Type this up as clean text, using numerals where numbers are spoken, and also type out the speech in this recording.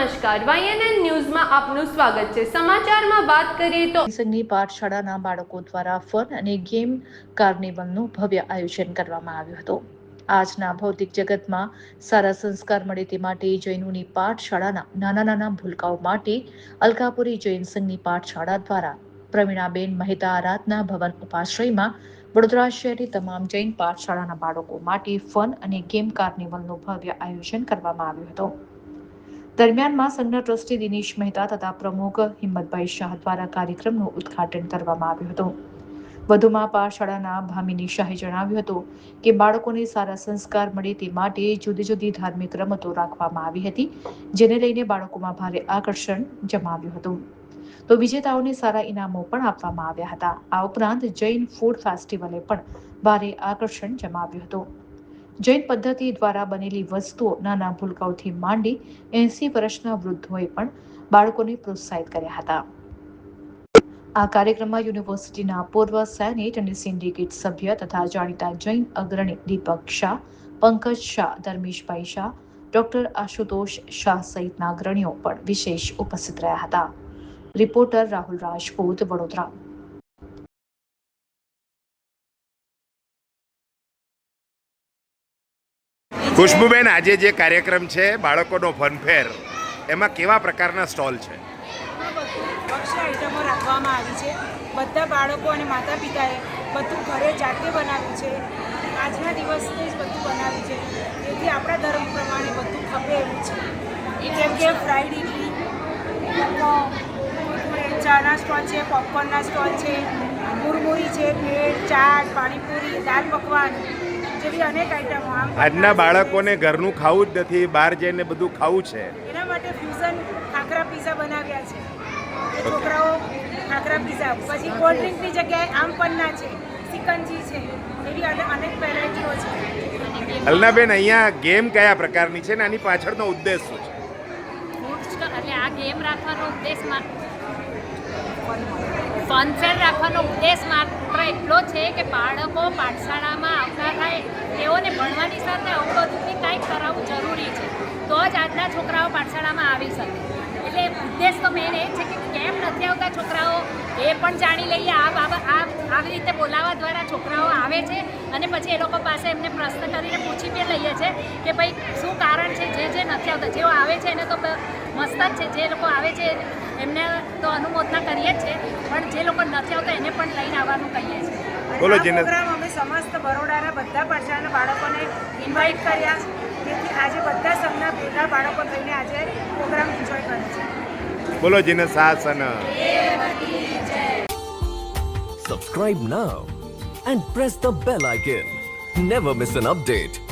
નમસ્કાર, YNN ન્યૂઝમાં આપનું સ્વાગત છે। સમાચારમાં વાત કરીએ તો સંઘની પાઠશાળાના બાળકો દ્વારા ફન અને ગેમ કાર્નિવલનું ભવ્ય આયોજન કરવામાં આવ્યું હતું। આજના ભૌતિક જગતમાં સારા સંસ્કાર મળે તે માટે જૈનોની પાઠશાળાના નાના ભૂલકાઓ માટે અલકાપુરી જૈન સંઘની પાઠશાળા દ્વારા પ્રવીણાબેન મહેતા આરાધના ભવન ઉપાશ્રયમાં વડોદરા શહેરની તમામ જૈન પાઠશાળાના બાળકો માટે ફન અને ગેમ કાર્નિવલનું ભવ્ય આયોજન કરવામાં આવ્યું હતું। દરમિયાનમાં સંઘના ટ્રસ્ટી દિનેશ મહેતા તથા પ્રમુખ હિંમતભાઈ શાહ દ્વારા કાર્યક્રમનું ઉદ્ઘાટન કરવામાં આવ્યું હતું। વધુમાં પાઠશાળાના ભામિની શાહે જણાવ્યું હતું કે બાળકોને સારા સંસ્કાર મળે તે માટે જુદી જુદી ધાર્મિક રમતો રાખવામાં આવી હતી, જેને લઈને બાળકોમાં ભારે આકર્ષણ જમાવ્યું હતું। તો વિજેતાઓને સારા ઇનામો પણ આપવામાં આવ્યા હતા। આ ઉપરાંત જૈન ફૂડ ફેસ્ટિવલે પણ ભારે આકર્ષણ જમાવ્યું હતું। જૈન પદ્ધતિ દ્વારા બનેલી વસ્તુઓ નાના ભૂલકાઓથી માંડી 80 વર્ષના વૃદ્ધોએ પણ બાળકોને પ્રોત્સાહિત કર્યા હતા। આ કાર્યક્રમમાં યુનિવર્સિટીના પૂર્વ સેનેટ અને સિન્ડિકેટ સભ્ય તથા જાણીતા જૈન અગ્રણી દીપક શાહ, પંકજ શાહ, ધર્મેશભાઈ શાહ, ડોક્ટર આશુતોષ શાહ સહિતના અગ્રણીઓ પણ વિશેષ ઉપસ્થિત રહ્યા હતા। રિપોર્ટર રાહુલ રાજપૂત, વડોદરા। ખુશ્બુબેન, આજે જે કાર્યક્રમ છે બાળકોનો ફનફેર, એમાં કેવા પ્રકારના સ્ટોલ છે? ભક્ષ્ય આઈટમો રાખવામાં આવી છે। બધા બાળકો અને માતા પિતાએ બધું ઘરે જાતે બનાવ્યું છે। આજના દિવસથી જ બધું બનાવ્યું છે, જેથી આપણા ધર્મ પ્રમાણે બધું ખપે એવું છે। જેમ કે ફ્રાઈડ ઇડલી, ચાના સ્ટોલ છે, પોપકોર્નના સ્ટોલ છે, મુરમુરી છે, ભેળ, ચાટ, પાણીપુરી, દાળ પકવાન જેવી અનેક આઈટમો। આજના બાળકોને ઘરનું ખાવું જ નથી, બહાર જઈને બધું ખાવું છે, એના માટે ફ્યુઝન ખાખરા પીઝા બનાવ્યા છે। છોકરાઓ ખાખરા પીઝા, પછી કોલ્ડ ડ્રિંકની જગ્યાએ આમ પન્ના છે, સિકંજી છે, એવી અનેક વેરાયટીઓ છે। અલનાબેન, અહીંયા ગેમ કયા પ્રકારની છે ને આની પાછળનો ઉદ્દેશ શું છે? એટલે આ ગેમ રાખવાનો ઉદ્દેશ ફનફેર રાખવાનો ઉદ્દેશ માત્ર એટલો છે કે બાળકો પાઠશાળામાં આવતા થાય, તેઓને ભણવાની સાથે આવું બધું બી કંઈક કરાવવું જરૂરી છે, તો જ આજના છોકરાઓ પાઠશાળામાં આવી શકે। એટલે ઉદ્દેશ તો મેન એ છે કે કેમ નથી આવતા છોકરાઓ એ પણ જાણી લઈએ। આવી રીતે બોલાવવા દ્વારા છોકરાઓ આવે છે અને પછી એ લોકો પાસે એમને પ્રશ્ન કરીને પૂછી બી લઈએ છીએ કે ભાઈ શું કારણ છે જે નથી આવતા। જેઓ આવે છે એને તો મસ્ત જ છે, જે લોકો આવે છે એમને તો અનુમોદના કરીએ જ છે, પણ જે લોકો નથી આવતા એને પણ લઈને આવવાનું કહીએ છીએ। બોલો પ્રોગ્રામ અમે સમસ્ત બરોડાના બધા પાઠશાળાના બાળકોને ઇન્વાઇટ કર્યા, જેથી આજે બધા સંઘના ભેગા બાળકો થઈને આજે પ્રોગ્રામ એન્જોય કરે છે। બોલો જીને શાસન। Subscribe now and press the bell icon. Never miss an update.